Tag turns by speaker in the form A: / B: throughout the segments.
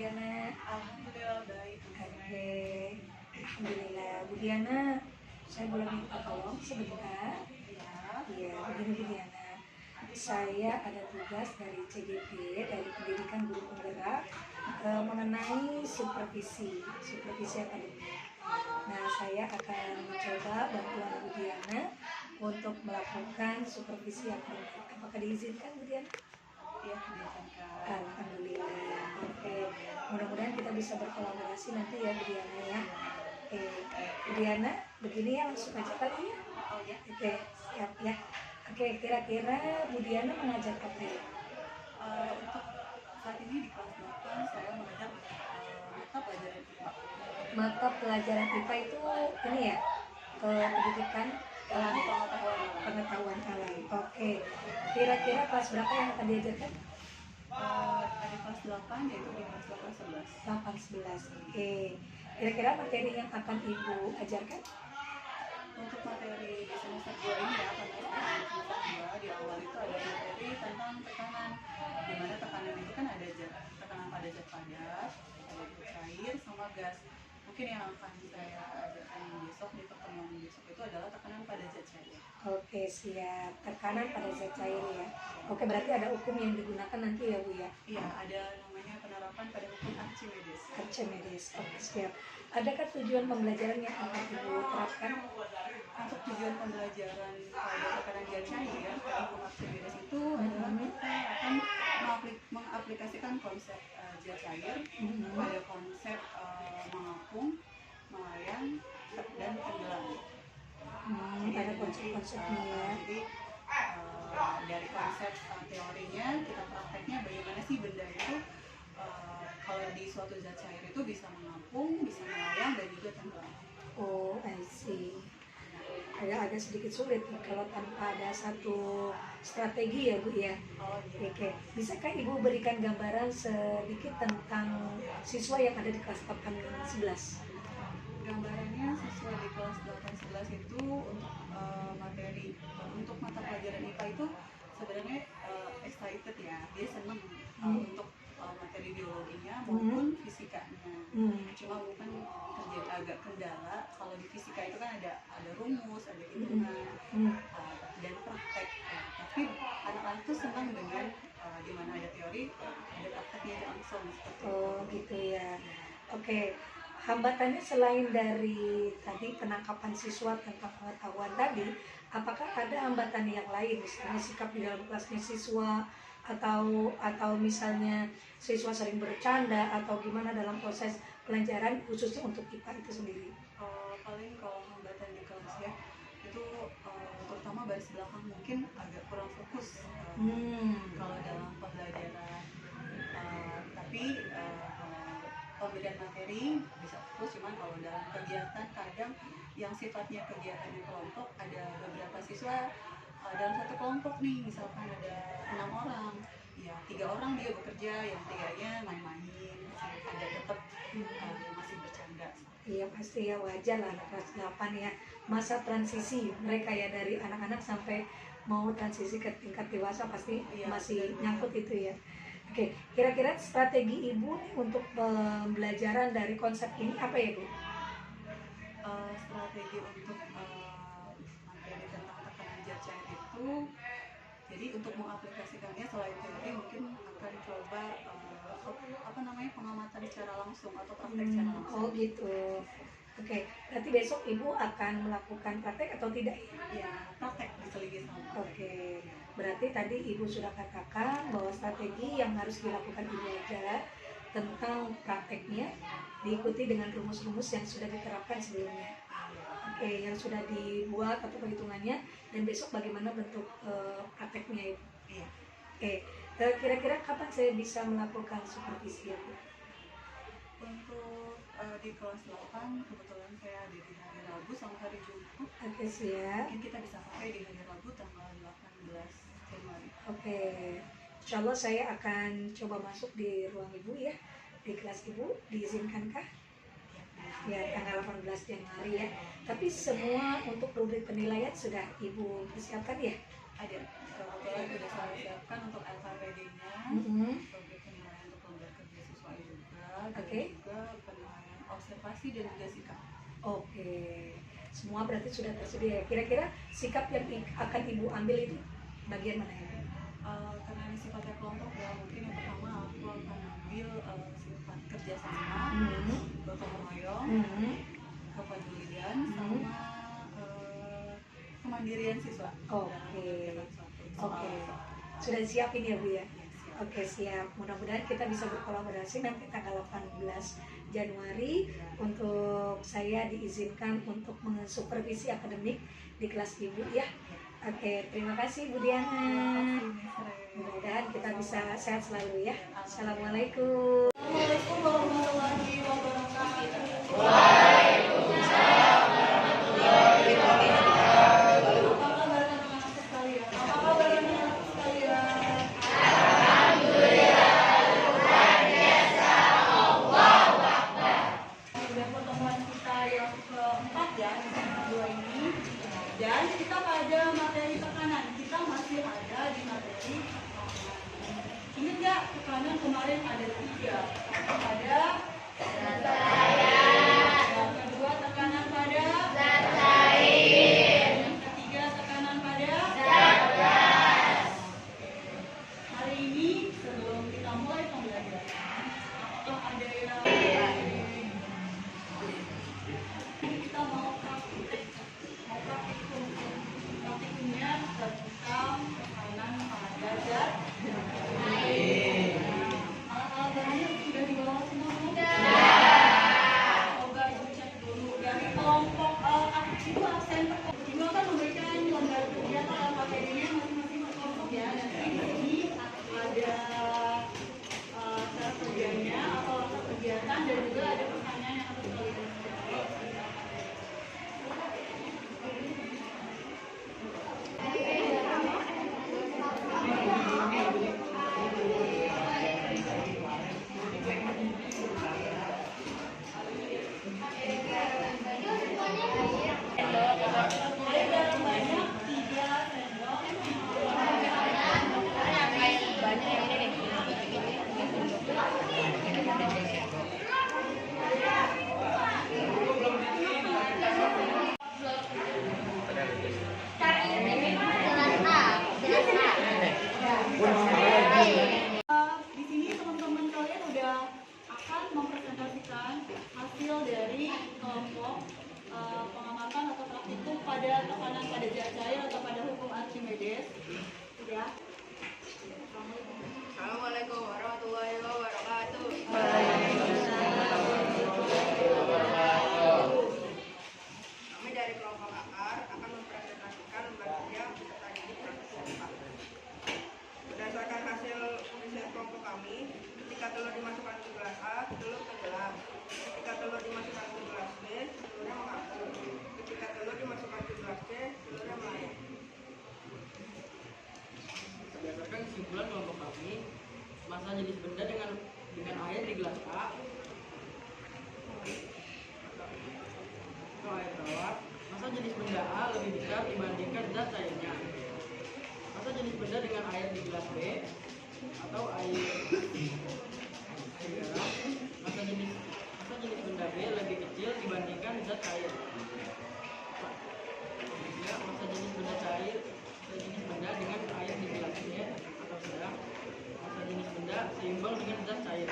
A: Diana?
B: Alhamdulillah baik.
A: Oke, Alhamdulillah. Bu Diana, saya boleh minta tolong sebentar?
B: Ya.
A: Iya, begini Bu Diana. Saya ada tugas dari CGP, dari Pendidikan Guru Penggerak, mengenai supervisi akademik. Nah, saya akan mencoba bantuan Bu Diana untuk melakukan supervisi akademik. Apakah diizinkan Bu Diana?
B: Ya, diizinkan.
A: Alhamdulillah. Oke, mudah-mudahan kita bisa berkolaborasi nanti ya Bu Diana ya. Oke, Bu Diana, begini ya langsung aja kali ya.
B: Oh ya.
A: Oke, siap ya. Oke, kira-kira Bu Diana mengajar apa ya?
B: Untuk saat ini di kelas 8 saya mengajar mata pelajaran IPA.
A: Mata pelajaran IPA itu ini ya, pendidikan
B: Ilmu
A: pengetahuan alam. Oke, kira-kira kelas berapa yang akan diajarkan?
B: Ada kelas 8 yaitu di kelas 8 11.
A: 8-11. Oke, kira-kira materi yang akan Ibu ajarkan?
B: Untuk materi di semester 2 ini ya, karena semester 2 di awal itu ada materi tentang tekanan, di mana tekanan itu kan ada tekanan pada zat padat, ada zat cair, sama gas. Mungkin yang akan saya ajarkan besok di pertemuan besok itu adalah tekanan pada zat cair.
A: Oke, siap. Tekanan pada zat cair ya. Oke, berarti ada hukum yang digunakan nanti ya Bu ya?
B: Iya, ada namanya penerapan pada hukum Archimedes.
A: Archimedes. Oke, siap. Adakah tujuan pembelajaran yang akan Ibu terapkan?
B: Untuk tujuan pembelajaran pada tekanan zat cair, hukum Archimedes itu adalah kita akan mengaplikasikan konsep zat cair pada konsep mengapung, melayang, dan tenggelam.
A: Ada konsep-konsepnya ya.
B: Jadi dari konsep teorinya, kita prakteknya bagaimana sih benda itu kalau di suatu zat cair itu bisa mengapung, bisa melayang, dan juga tenggelam.
A: Oh, I see. Agak sedikit sulit nih kalau tanpa ada satu strategi ya Bu ya.
B: Oh iya.
A: Oke, bisakah Ibu berikan gambaran sedikit tentang siswa yang ada di kelas 8-11?
B: Gambarannya siswa di kelas 8-11 itu untuk materi untuk mata pelajaran IPA itu sebenarnya excited ya, dia senang untuk materi biologinya maupun fisikanya. Cuma mungkin terjadi agak kendala kalau di fisika itu kan ada rumus, ada hitungan, dan praktek. Tapi anak-anak itu senang dengan di mana ada teori, ada prakteknya langsung seperti itu.
A: Oh gitu ya. Oke, hambatannya selain dari tadi penangkapan siswa tentang pengetahuan tadi, apakah ada hambatan yang lain, misalnya sikap di dalam kelasnya siswa, atau misalnya siswa sering bercanda atau gimana dalam proses pelajaran khususnya untuk IPA itu sendiri?
B: Paling kalau hambatan di kelas ya itu terutama baris belakang mungkin agak kurang fokus kalau dalam pembelajaran, tapi pemberian materi bisa fokus, cuman kalau dalam kegiatan kadang yang sifatnya kegiatan di kelompok ada beberapa siswa dalam satu kelompok nih, misalkan ada 6 orang ya, 3 orang dia bekerja, yang 3-nya main-main, ada tetap masih bercanda.
A: Iya pasti ya, wajar lah anak kelas 8 ya, masa transisi mereka ya dari anak-anak sampai mau transisi ke tingkat dewasa pasti masih nyangkut itu ya. Oke, kira-kira strategi Ibu nih untuk pembelajaran dari konsep ini apa ya Bu?
B: Strategi untuk materi tentang tekanan zat cair itu, jadi untuk mengaplikasikannya selain teori mungkin akan coba pengamatan secara langsung atau praktek secara langsung.
A: Oh gitu. Oke, berarti besok Ibu akan melakukan praktek atau tidak?
B: Ya, praktek diselingi sama.
A: Oke, berarti tadi Ibu sudah katakan bahwa strategi yang harus dilakukan Ibu adalah tentang prakteknya diikuti dengan rumus-rumus yang sudah diterapkan sebelumnya. Oke, yang sudah dibuat atau perhitungannya, dan besok bagaimana bentuk prakteknya Ibu.
B: Iya.
A: Oke, kira-kira kapan saya bisa melakukan supervisi ya Bu?
B: Untuk di kelas 8 kebetulan saya ada di hari Rabu sama hari Jumat.
A: Oke, siap.
B: Mungkin kita bisa pakai di hari Rabu tanggal 18 Januari.
A: Oke, insya Allah saya akan coba masuk di ruang Ibu ya, di kelas Ibu, diizinkankah? Ya, tanggal 18 Januari ya. Tapi semua untuk rubrik penilaian sudah Ibu persiapkan ya?
B: Ada, kebetulan sudah saya siapkan untuk LKPD-nya, rubrik penilaian untuk lembar kerja siswa juga, observasi dan juga sikap.
A: Oke, semua berarti sudah tersedia. Kira-kira sikap yang akan Ibu ambil itu bagian mana ya?
B: Karena ini sifatnya kelompok ya, mungkin yang pertama aku akan ambil sifat kerjasama, gotong royong, kepedulian, sama kemandirian siswa.
A: Oke. Sudah siapin ya Bu ya? Oke, siap. Mudah-mudahan kita bisa berkolaborasi nanti tanggal 18 Januari untuk saya diizinkan untuk mensupervisi akademik di kelas Ibu ya. Oke, terima kasih Bu Diana. Mudah-mudahan kita bisa sehat selalu ya. Assalamualaikum.
B: Assalamualaikum warahmatullahi wabarakatuh. Dan kita pada materi tekanan, kita masih ada di materi tekanan. Ingat nggak tekanan kemarin ada 3, pada zat cair. Yang kedua tekanan pada zat cair. Yang ketiga tekanan pada zat gas. Hari ini sebelum kita mulai pembelajaran, apakah ada yang kita mau praktikumnya tentang tekanan pada zat cair. Alat-alatnya sudah dibawa semua belum? Coba ibu cek dulu dari kelompok ibu absen. Ibu akan memberikan lembar kerja atau materinya masing-masing kelompok ya. Nanti di sini ada cara kerjanya atau latar kegiatan dan juga ada pertanyaan yang harus kalian jawab. Di sini teman-teman kalian udah akan mempresentasikan hasil dari kelompok pengamatan atau praktikum pada tekanan pada zat cair atau pada hukum Archimedes. Ya.
C: Assalamualaikum warahmatullahi wabarakatuh. Kami dari kelompok akar akan mempresentasikan lembar kerja beserta didik praktik 4. Berdasarkan hasil riset kelompok kami, ketika telur dimasukkan ke gelas A, telur tenggelam. Ketika telur dimasukkan ke gelas B, telurnya mengapung. Ketika telur dimasukkan ke gelas C, telurnya melayang.
D: Berdasarkan kesimpulan kelompok kami, massa jenis benda dengan air di gelas A atau air tawar, massa jenis benda A lebih besar dibandingkan zat cairnya. Massa jenis benda dengan air di gelas B atau air garam, massa jenis benda B lebih kecil dibandingkan zat cair. Ya, massa jenis benda cair jenis benda dengan air di gelas C atau sedang, massa jenis benda seimbang dengan zat cair.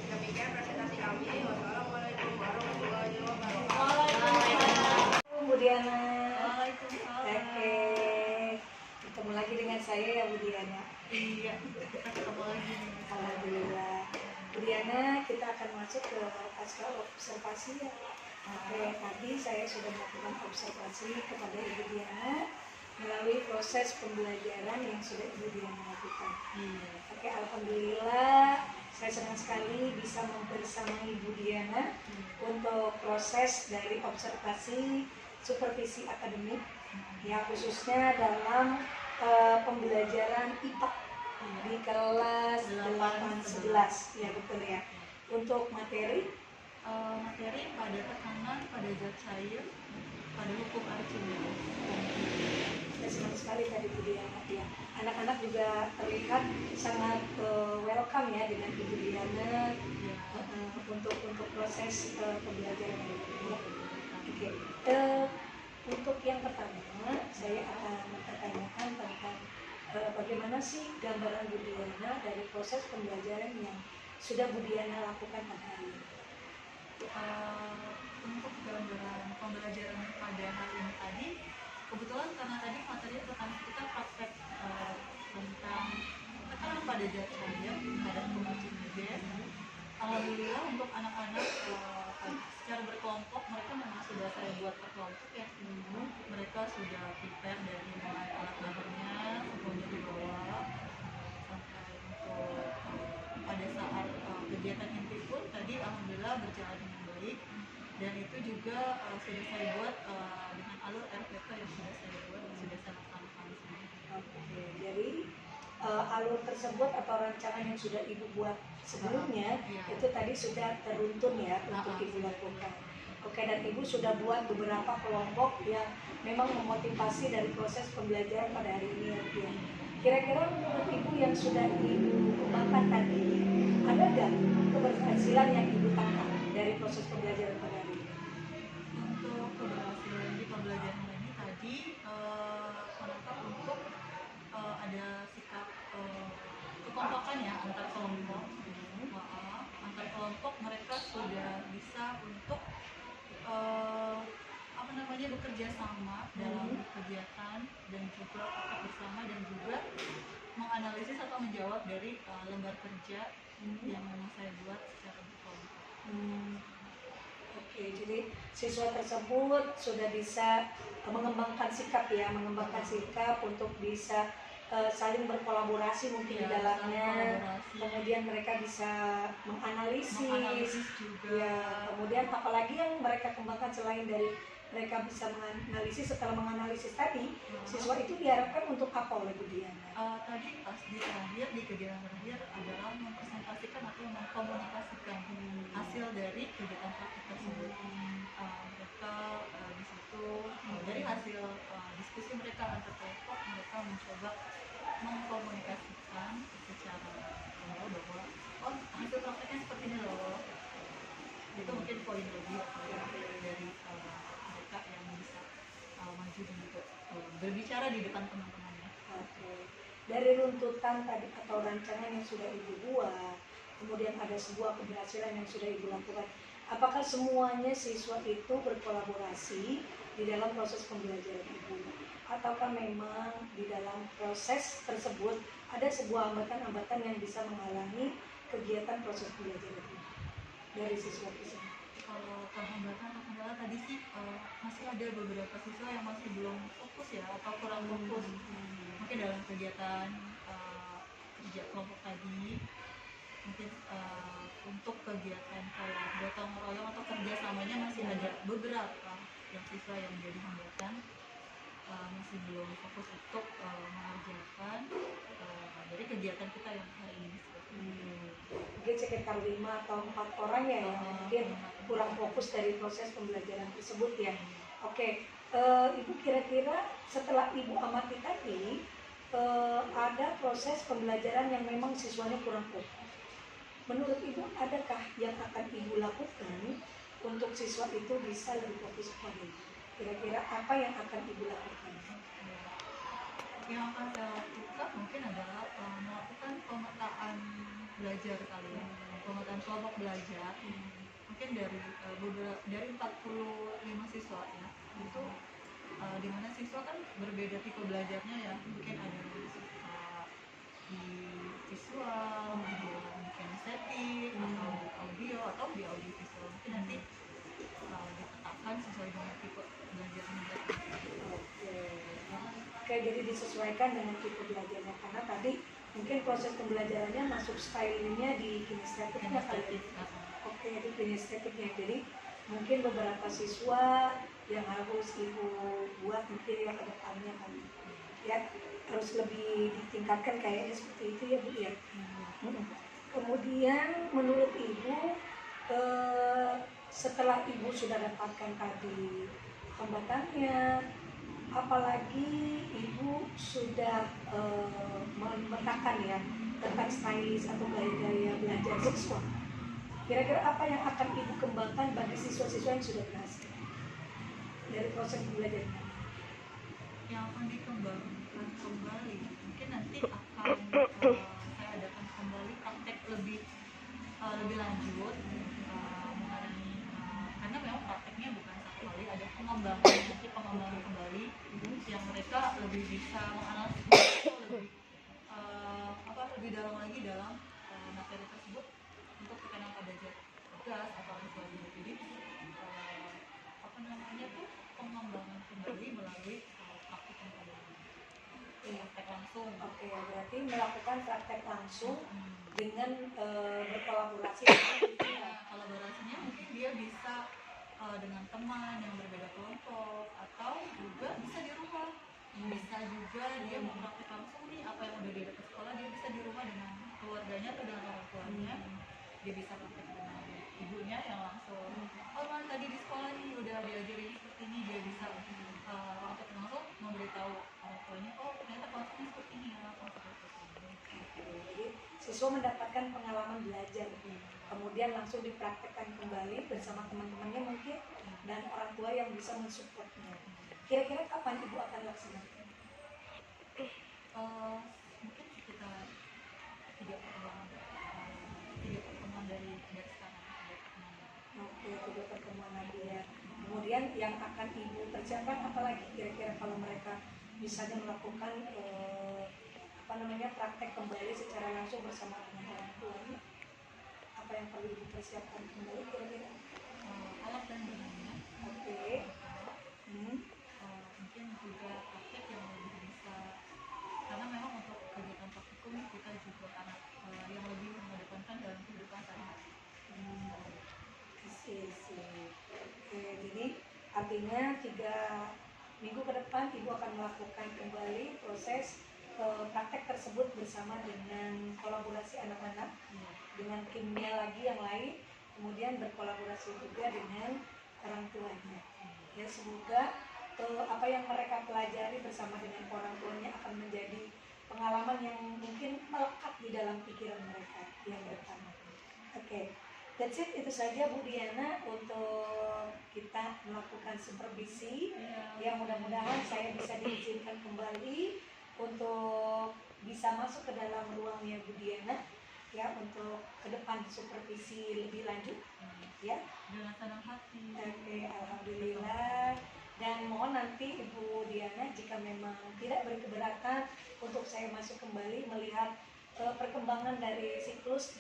C: Demikian presentasi kami. Wassalamualaikum warahmatullahi wabarakatuh.
A: Bu Diana.
B: Waalaikumsalam.
A: Oke. Ketemu lagi dengan saya ya Bu Diana.
B: Iya, kita ketemu lagi nih.
A: Alhamdulillah. Bu Diana, kita akan masuk ke pasca observasi ya. Oke, tadi saya sudah melakukan observasi kepada Ibu Diana melalui proses pembelajaran yang sudah Ibu Diana lakukan. Oke, alhamdulillah saya senang sekali bisa membersamai Ibu Diana untuk proses dari observasi supervisi akademik ya, khususnya dalam pembelajaran IPA di kelas 8-11 ya, betul ya. Untuk materi
B: pada tekanan pada zat cair pada hukum Archimedes.
A: saya senang sekali tadi Bu Diana ya. Anak-anak juga sudah terlihat sangat welcome ya dengan Ibu Diana untuk proses pembelajaran ini. Oke. Untuk yang pertama saya akan mempertanyakan tentang bagaimana sih gambaran Bu Diana dari proses pembelajaran yang sudah Bu Diana lakukan pada hari ini.
B: Untuk gambaran pembelajaran pada hari ini tadi, kebetulan karena tadi materi tentang kita praktek tentang tekanan pada zat cair pada pembuatan gas. Alhamdulillah untuk anak-anak secara berkelompok mereka memang sudah saya buat per kelompok ya. Mereka sudah prepare dari mulai alat bahannya semuanya dibawa sampai untuk pada saat kegiatan inti pun tadi alhamdulillah berjalan dengan baik, dan itu juga sudah saya buat dengan alur RPK yang sudah saya buat dan sudah saya laksanakan semua.
A: Oke, jadi alur tersebut atau rancangan yang sudah Ibu buat sebelumnya itu tadi sudah teruntun ya untuk Ibu lakukan. Oke, dan Ibu sudah buat beberapa kelompok yang memang memotivasi dari proses pembelajaran pada hari ini ya. Kira-kira menurut Ibu yang sudah Ibu kembangkan tadi, ada nggak keberhasilan yang Ibu tangkap dari proses pembelajaran pada hari ini?
B: Untuk keberhasilan di pembelajaran ini tadi menangkap untuk ada sikap kekompakan ya antar kelompok. Antar kelompok mereka sudah bisa untuk bekerja sama dalam kegiatan dan juga praktek bersama, dan juga menganalisis atau menjawab dari lembar kerja yang memang saya buat secara berkelompok.
A: Oke, jadi siswa tersebut sudah bisa mengembangkan sikap ya, mengembangkan sikap untuk bisa saling berkolaborasi mungkin di dalamnya. Kemudian mereka bisa menganalisis
B: juga.
A: Ya, kemudian apalagi yang mereka kembangkan selain dari mereka bisa menganalisis, setelah menganalisis tadi, siswa itu diharapkan untuk apa oleh Bu Diana?
B: Tadi pas di terakhir, di kegiatan terakhir adalah mempresentasikan atau mengkomunikasikan hasil dari kegiatan praktik tersebut. Mereka di situ dari hasil diskusi mereka antar kelompok, mereka mencoba mengkomunikasikan secara bahwa hasil prakteknya seperti ini loh. Itu mungkin poin lebih dari mereka yang bisa maju dan juga berbicara di depan teman-temannya.
A: Oke. Dari runtutan tadi atau rancangan yang sudah Ibu buat, kemudian ada sebuah keberhasilan yang sudah Ibu lakukan, apakah semuanya siswa itu berkolaborasi di dalam proses pembelajaran Ibu? Ataukah memang di dalam proses tersebut ada sebuah hambatan-hambatan yang bisa menghalangi kegiatan proses pembelajaran Ibu dari siswa tersebut?
B: Kalau hambatan atau kendala tadi sih masih ada beberapa siswa yang masih belum fokus ya, atau kurang fokus mungkin dalam kegiatan kerja kelompok tadi. Mungkin untuk kegiatan kayak gotong royong atau kerjasamanya masih ada beberapa yang siswa yang menjadi hambatan, masih belum fokus untuk mengerjakan dari kegiatan kita yang hari ini.
A: Mungkin sekitar 5 atau 4 orang ya yang mungkin kurang fokus dari proses pembelajaran tersebut ya. Oke, Ibu kira-kira setelah Ibu amati tadi ada proses pembelajaran yang memang siswanya kurang fokus. Menurut Ibu adakah yang akan Ibu lakukan untuk siswa itu bisa lebih fokus kepada Ibu? Kira-kira apa yang akan Ibu lakukan?
B: Yang akan saya lakukan mungkin adalah melakukan pemetaan belajar kali ya, pemetaan kelompok belajar. Mungkin dari 45 siswa ya, itu dimana siswa kan berbeda tipe belajarnya ya. Mungkin ada yang suka di visual, di kinestetik, atau di audio, atau di audio visual. Mungkin nanti dipetakan sesuai dengan tipe belajarnya.
A: Oke, jadi disesuaikan dengan tipe belajarnya, karena tadi mungkin proses pembelajarannya masuk stylingnya di kinestetiknya kali. Oke, di kinestetiknya. Jadi mungkin beberapa siswa yang harus Ibu buat mungkin yang ke depannya kan ya harus lebih ditingkatkan kayaknya seperti itu ya Bu ya. Kemudian menurut Ibu setelah Ibu sudah dapatkan tadi hambatannya, apalagi Ibu sudah memetakan ya tentang stylish atau gaya-gaya belajar siswa. Kira-kira apa yang akan Ibu kembangkan bagi siswa-siswa yang sudah berhasil dari proses belajarnya?
B: Yang akan dikembangkan kembali mungkin nanti akan saya adakan kembali praktek lebih lanjut mengenai karena memang prakteknya bukan satu kali, ada pengembangan kembali yang mereka lebih bisa menganalisis lebih dalam lagi dalam materi tersebut untuk tekanan pada tugas atau sebagainya. Jadi pengembangan kembali melalui praktek langsung.
A: Oke, berarti melakukan praktek langsung dengan berkolaborasi.
B: Kolaborasinya mungkin dia bisa dengan teman yang berbeda kelompok atau juga bisa di rumah. Bisa juga dia mau praktek langsung nih apa yang udah dia dapat sekolah, dia bisa di rumah dengan keluarganya atau dengan orang tuanya. Dia bisa praktek dengan ibunya yang langsung. Oh, man, tadi di sekolah nih udah diajarin seperti ini, dia bisa praktek langsung memberitahu orang tuanya, oh ternyata prakteknya seperti ini ya,
A: Jadi siswa mendapatkan pengalaman belajar, kemudian langsung dipraktekkan kembali bersama teman-temannya mungkin dan orang tua yang bisa mensupportnya. Kira-kira kapan Ibu akan laksanakan?
B: Mungkin sekitar 3 pertemuan dari sekarang.
A: Oke, 3 pertemuan lagi ya. Kemudian yang akan Ibu kerjakan apa lagi kira-kira kalau mereka misalnya melakukan praktek kembali secara langsung bersama dengan orang tuanya, apa yang perlu dipersiapkan kembali kira-kira?
B: Alat dan bahannya.
A: Oke.
B: Mungkin juga praktek yang lebih bisa, karena memang untuk kegiatan praktikum kita juga karena yang lebih mengedepankan dalam kehidupan sehari-hari.
A: Oke, jadi artinya 3 minggu ke depan Ibu akan melakukan kembali proses praktek tersebut bersama dengan kolaborasi anak-anak, dengan timnya lagi yang lain, kemudian berkolaborasi juga dengan orang tuanya. Ya, semoga apa yang mereka pelajari bersama dengan orang tuanya akan menjadi pengalaman yang mungkin melekat di dalam pikiran mereka yang depan. Oke. That's it, itu saja Bu Diana untuk kita melakukan supervisi yang mudah-mudahan saya bisa diizinkan kembali untuk bisa masuk ke dalam ruangnya Bu Diana ya, untuk ke depan supervisi lebih lanjut ya.
B: Dengan senang hati.
A: Oke, alhamdulillah. Dan mohon nanti Ibu Diana jika memang tidak berkeberatan untuk saya masuk kembali melihat perkembangan dari siklus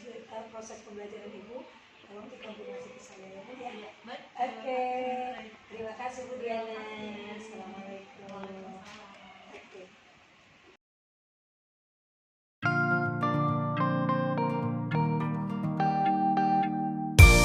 A: proses pembelajaran Ibu, tolong dikonfirmasi ke saya ya Bu ya.
B: Baik.
A: Oke,